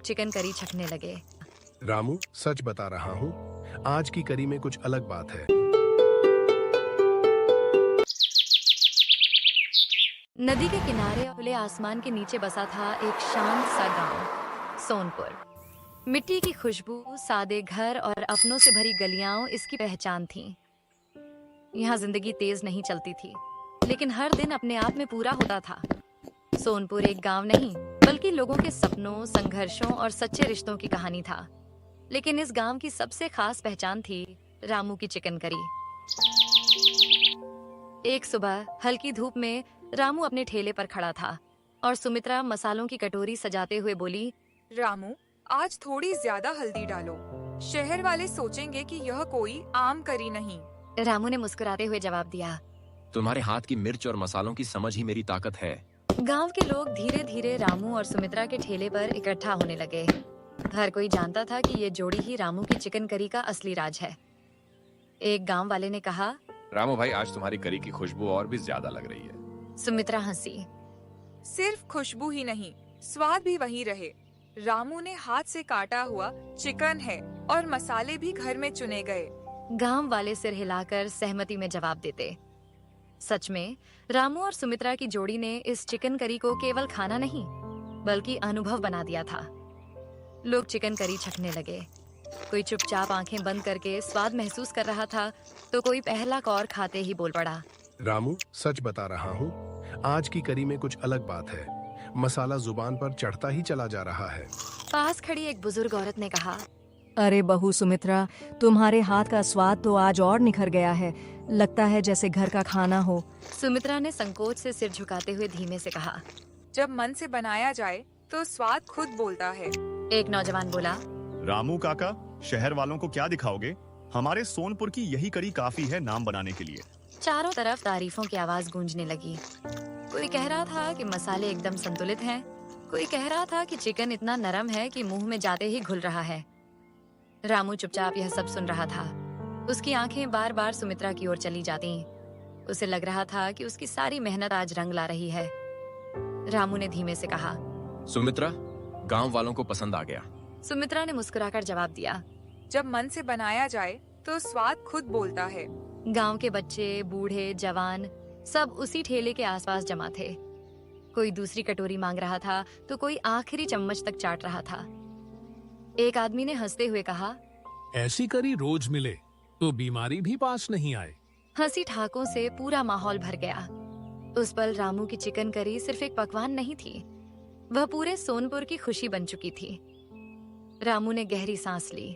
Chicken curry छकने लगे। रामू, सच बता रहा हूँ, आज की करी में कुछ अलग बात है। नदी के किनारे खुले आसमान के नीचे बसा था एक शांत सा गांव, सोनपुर। मिट्टी की खुशबू, सादे घर और अपनों से भरी गलियां इसकी पहचान थीं। यहाँ जिंदगी तेज नहीं चलती थी, लेकिन हर दिन अपने आप में पूरा होता था। सोनपुर एक गांव नहीं, बल्कि लोगों के सपनों, संघर्षों और सच्चे रिश्तों की कहानी था। लेकिन इस गांव की सबसे खास पहचान थी रामू की चिकन करी। एक सुबह हल्की धूप में रामू अपने ठेले पर खड़ा था और सुमित्रा मसालों की कटोरी सजाते हुए बोली, रामू, आज थोड़ी ज्यादा हल्दी डालो। शहर वाले सोचेंगे कि यह कोई आम करी नहीं। रामू ने मुस्कुराते हुए जवाब दिया, तुम्हारे हाथ की मिर्च और मसालों की समझ ही मेरी ताकत है। गांव के लोग धीरे धीरे रामू और सुमित्रा के ठेले पर इकट्ठा होने लगे। हर कोई जानता था कि ये जोड़ी ही रामू की चिकन करी का असली राज है। एक गांव वाले ने कहा, रामू भाई, आज तुम्हारी करी की खुशबू और भी ज्यादा लग रही है। सुमित्रा हंसी। सिर्फ खुशबू ही नहीं, स्वाद भी वही रहे। रामू ने हाथ से काटा हुआ चिकन है और मसाले भी घर में चुने गए। गांव वाले सिर हिलाकर सहमति में जवाब देते। सच में रामू और सुमित्रा की जोड़ी ने इस चिकन करी को केवल खाना नहीं, बल्कि अनुभव बना दिया था। लोग चिकन करी छकने लगे। कोई चुपचाप आंखें बंद करके स्वाद महसूस कर रहा था, तो कोई पहला कौर खाते ही बोल पड़ा, रामू, सच बता रहा हूँ, आज की करी में कुछ अलग बात है। मसाला जुबान पर चढ़ता ही चला जा रहा है। पास खड़ी एक बुजुर्ग औरत ने कहा, अरे बहू सुमित्रा, तुम्हारे हाथ का स्वाद तो आज और निखर गया है। लगता है जैसे घर का खाना हो। सुमित्रा ने संकोच से सिर झुकाते हुए धीमे से कहा, जब मन से बनाया जाए तो स्वाद खुद बोलता है। एक नौजवान बोला, रामू काका, शहर वालों को क्या दिखाओगे? हमारे सोनपुर की यही करी काफी है नाम बनाने के लिए। चारों तरफ तारीफों की आवाज गूंजने लगी। कोई कह रहा था कि मसाले एकदम संतुलित हैं, कोई कह रहा था कि चिकन इतना नरम है कि मुंह में जाते ही घुल रहा है। रामू चुपचाप यह सब सुन रहा था। उसकी आंखें बार बार सुमित्रा की ओर चली जाती। उसे लग रहा था कि उसकी सारी मेहनत आज रंग ला रही है। रामू ने धीमे से कहा, सुमित्रा, गांव वालों को पसंद आ गया। सुमित्रा ने मुस्कुराकर जवाब दिया, जब मन से बनाया जाए तो स्वाद खुद बोलता है। गांव के बच्चे, बूढ़े, जवान सब उसी ठेले के आसपास जमा थे। कोई दूसरी कटोरी मांग रहा था, तो कोई आखिरी चम्मच तक चाट रहा था। एक आदमी ने हंसते हुए कहा, ऐसी करी रोज मिले तो बीमारी भी पास नहीं आए। हंसी ठाकों से पूरा माहौल भर गया। उस पल रामू की चिकन करी सिर्फ एक पकवान नहीं थी, वह पूरे सोनपुर की खुशी बन चुकी थी। रामू ने गहरी सांस ली।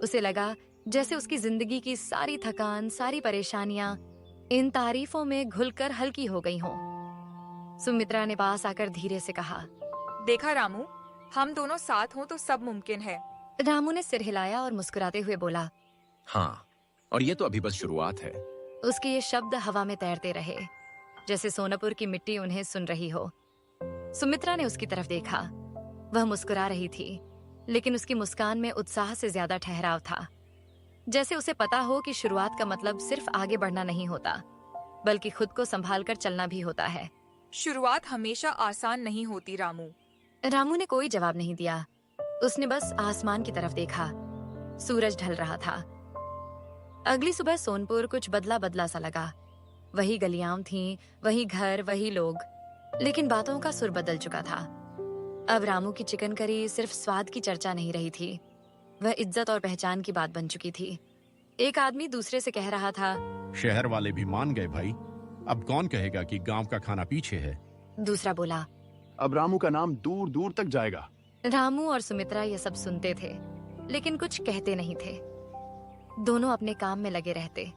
उसे लगा जैसे उसकी जिंदगी की सारी थकान, सारी परेशानियां इन तारीफों में घुलकर हल्की हो गई हों। सुमित्रा ने पास आकर धीरे से कहा, देखा रामू, हम दोनों साथ हों तो सब मुमकिन है। रामू ने सिर हिलाया और मुस्कुराते हुए बोला, हाँ, और ये तो अभी बस शुरुआत है। उसके ये शब्द हवा में तैरते रहे, जैसे सोनापुर की मिट्टी उन्हें सुन रही हो। सुमित्रा ने उसकी तरफ देखा। वह मुस्कुरा रही थी, लेकिन उसकी मुस्कान में उत्साह से ज्यादा ठहराव था। जैसे उसे पता हो कि शुरुआत का मतलब सिर्फ आगे बढ़ना नहीं होता, बल्कि खुद को संभाल कर चलना भी होता है। शुरुआत हमेशा आसान नहीं होती रामू। रामू ने कोई जवाब नहीं दिया। उसने बस आसमान की तरफ देखा। सूरज ढल रहा था। अगली सुबह सोनपुर कुछ बदला बदला सा लगा। वही गलियां थीं, वही घर, वही लोग, लेकिन बातों का सुर बदल चुका था। अब रामू की चिकन करी सिर्फ स्वाद की चर्चा नहीं रही थी, वह इज्जत और पहचान की बात बन चुकी थी। एक आदमी दूसरे से कह रहा था, शहर वाले भी मान गए भाई, अब कौन कहेगा कि गांव का खाना पीछे है। दूसरा बोला, अब रामू का नाम दूर दूर तक जाएगा। रामू और सुमित्रा ये सब सुनते थे, लेकिन कुछ कहते नहीं थे। दोनों अपने काम में लगे रहते।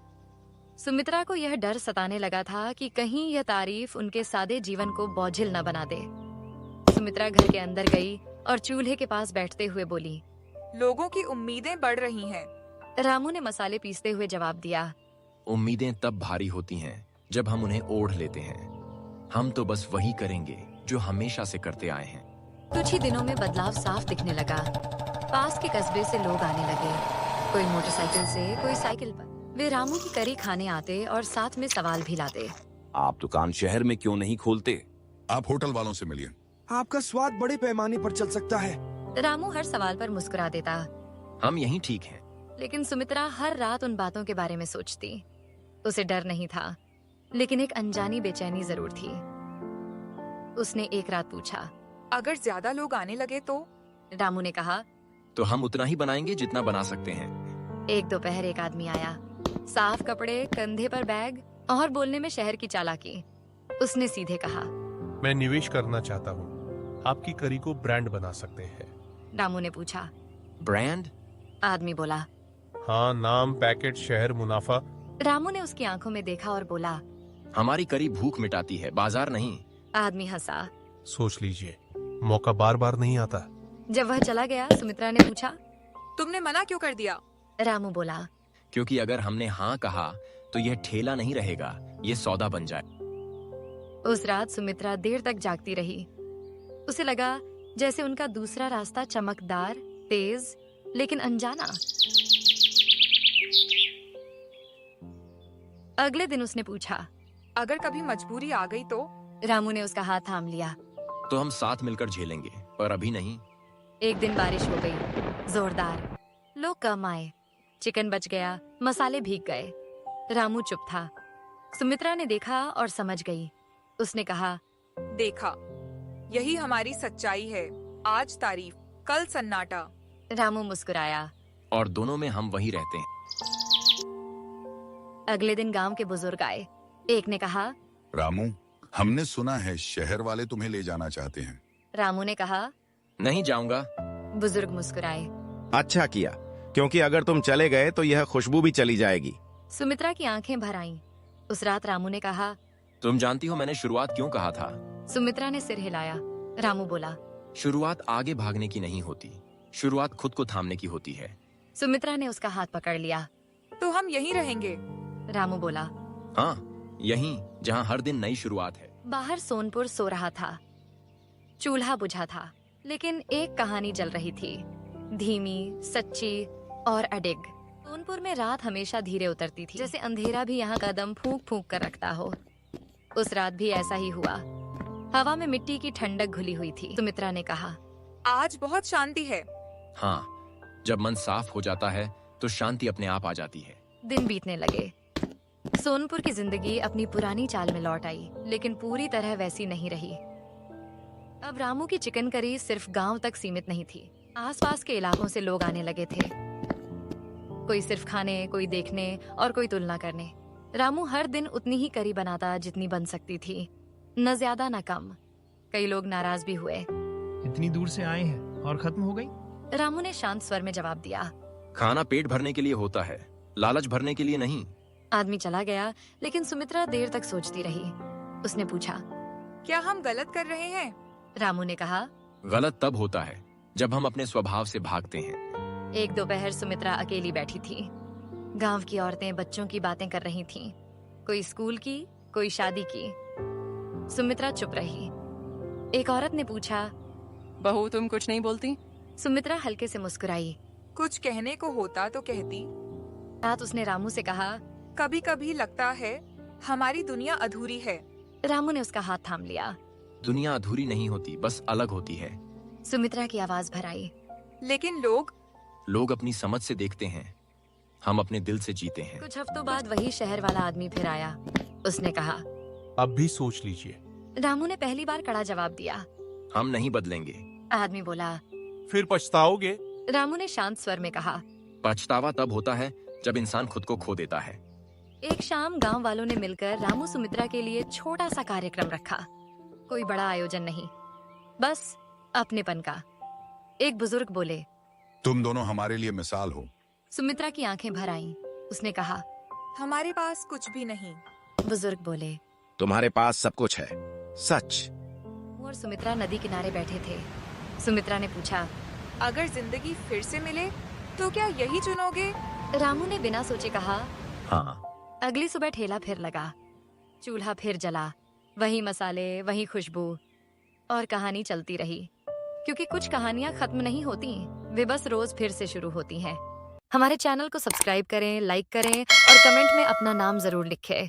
सुमित्रा को यह डर सताने लगा था कि कहीं यह तारीफ उनके सादे जीवन को बोझिल न बना दे। सुमित्रा घर के अंदर गई और चूल्हे के पास बैठते हुए बोली, लोगों की उम्मीदें बढ़ रही हैं। रामू ने मसाले पीसते हुए जवाब दिया, उम्मीदें तब भारी होती हैं जब हम उन्हें ओढ़ लेते हैं। हम तो बस वही करेंगे जो हमेशा से करते आए हैं। कुछ ही दिनों में बदलाव साफ दिखने लगा। पास के कस्बे से लोग आने लगे, कोई मोटरसाइकिल से, कोई साइकिल पर। वे रामू की करी खाने आते और साथ में सवाल भी लाते। आप दुकान शहर में क्यों नहीं खोलते? आप होटल वालों से मिलिए। आपका स्वाद बड़े पैमाने पर चल सकता है। रामू हर सवाल पर मुस्कुरा देता, हम यहीं ठीक हैं। लेकिन सुमित्रा हर रात उन बातों के बारे में सोचती। उसे डर नहीं था, लेकिन एक अनजानी बेचैनी जरूर थी। उसने एक रात पूछा। अगर ज्यादा लोग आने लगे तो? रामू ने कहा। तो हम उतना ही बनाएंगे जितना बना सकते हैं। एक दोपहर एक आदमी आया, साफ कपड़े, कंधे पर बैग और बोलने में शहर की चालाकी। उसने सीधे कहा। मैं निवेश करना चाहता हूँ, आपकी करी को ब्रांड बना सकते हैं। रामू ने पूछा। ब्रांड? आदमी बोला। हाँ, नाम, पैकेट, शहर, मुनाफा। रामू ने उसकी आंखों में देखा और बोला। हमारी करी भूख मिटाती है, बाजार नहीं। आदमी हंसा। सोच लीजिए, मौका बार बार नहीं आता। जब वह चला गया, सुमित्रा ने पूछा। तुमने मना क्यों कर दिया? रामू बोला। क्योंकि अगर हमने हाँ कहा तो यह ठेला नहीं रहेगा, ये सौदा बन जाए। उस रात सुमित्रा देर तक जागती रही। उसे लगा जैसे उनका दूसरा रास्ता चमकदार, तेज, लेकिन अनजाना। अगले दिन उसने पूछा। अगर कभी मजबूरी आ गई तो? रामू ने उसका हाथ थाम लिया। तो हम साथ मिलकर झेलेंगे, पर अभी नहीं। एक दिन बारिश हो गई, जोरदार। लोग कम आए, चिकन बच गया, मसाले भीग गए। रामू चुप था। सुमित्रा ने देखा और समझ गई। उसने कहा। देखा, यही हमारी सच्चाई है। आज तारीफ, कल सन्नाटा। रामू मुस्कुराया। और दोनों में हम वही रहते हैं। अगले दिन गांव के बुजुर्ग आए। एक ने कहा। रामू, हमने सुना है शहर वाले तुम्हें ले जाना चाहते हैं। रामू ने कहा। नहीं जाऊंगा। बुजुर्ग मुस्कुराए। अच्छा किया, क्योंकि अगर तुम चले गए तो यह खुशबू भी चली जाएगी। सुमित्रा की आंखें भर आईं। उस रात रामू ने कहा। तुम जानती हो मैंने शुरुआत क्यों कहा था? सुमित्रा ने सिर हिलाया। रामू बोला। शुरुआत आगे भागने की नहीं होती, शुरुआत खुद को थामने की होती है। सुमित्रा ने उसका हाथ पकड़ लिया। तो हम यहीं रहेंगे? रामू बोला। हाँ, यहीं जहाँ हर दिन नई शुरुआत है। बाहर सोनपुर सो रहा था। चूल्हा बुझा था, लेकिन एक कहानी जल रही थी, धीमी, सच्ची और अडिग। सोनपुर में रात हमेशा धीरे उतरती थी, जैसे अंधेरा भी यहाँ कदम फूंक फूंक कर रखता हो। उस रात भी ऐसा ही हुआ। हवा में मिट्टी की ठंडक घुली हुई थी। सुमित्रा ने कहा। आज बहुत शांति है। हाँ, जब मन साफ हो जाता है तो शांति अपने आप आ जाती है। दिन बीतने लगे। सोनपुर की जिंदगी अपनी पुरानी चाल में लौट आई, लेकिन पूरी तरह वैसी नहीं रही। अब रामू की चिकन करी सिर्फ गांव तक सीमित नहीं थी। आसपास के इलाकों से लोग आने लगे थे, कोई सिर्फ खाने, कोई देखने और कोई तुलना करने। रामू हर दिन उतनी ही करी बनाता जितनी बन सकती थी, न ज्यादा न कम। कई लोग नाराज भी हुए। इतनी दूर से आए हैं और खत्म हो गई? रामू ने शांत स्वर में जवाब दिया। खाना पेट भरने के लिए होता है, लालच भरने के लिए नहीं। आदमी चला गया, लेकिन सुमित्रा देर तक सोचती रही। उसने पूछा। क्या हम गलत कर रहे हैं? रामू ने कहा। गलत तब होता है जब हम अपने स्वभाव से भागते हैं। एक दोपहर सुमित्रा अकेली बैठी थी। गांव की औरतें बच्चों की बातें कर रही थीं, कोई स्कूल की, कोई शादी की। सुमित्रा चुप रही। एक औरत ने पूछा। बहू, तुम कुछ नहीं बोलती? सुमित्रा हल्के से मुस्कुराई। कुछ कहने को होता तो कहती। रात उसने रामू से कहा। कभी कभी लगता है हमारी दुनिया अधूरी है। रामू ने उसका हाथ थाम लिया। दुनिया अधूरी नहीं होती, बस अलग होती है। सुमित्रा की आवाज भर आई। लेकिन लोग अपनी समझ से देखते हैं, हम अपने दिल से जीते हैं। कुछ हफ्तों बाद वही शहर वाला आदमी फिर आया। उसने कहा। अब भी सोच लीजिए। रामू ने पहली बार कड़ा जवाब दिया। हम नहीं बदलेंगे। आदमी बोला। फिर पछताओगे? रामू ने शांत स्वर में कहा। पछतावा तब होता है जब इंसान खुद को खो देता है। एक शाम गांव वालों ने मिलकर रामू सुमित्रा के लिए छोटा सा कार्यक्रम रखा। कोई बड़ा आयोजन नहीं, बस अपनेपन का। एक बुजुर्ग बोले। तुम दोनों हमारे लिए मिसाल हो। सुमित्रा की आंखें भर आईं। उसने कहा। हमारे पास कुछ भी नहीं। बुजुर्ग बोले। तुम्हारे पास सब कुछ है, सच। और सुमित्रा नदी किनारे बैठे थे। सुमित्रा ने पूछा। अगर जिंदगी फिर से मिले तो क्या यही चुनोगे? रामू ने बिना सोचे कहा। हाँ। अगली सुबह ठेला फिर लगा, चूल्हा फिर जला, वही मसाले, वही खुशबू, और कहानी चलती रही। क्योंकि कुछ कहानियां खत्म नहीं होती, वे बस रोज फिर से शुरू होती हैं। हमारे चैनल को सब्सक्राइब करें, लाइक करें और कमेंट में अपना नाम जरूर लिखें।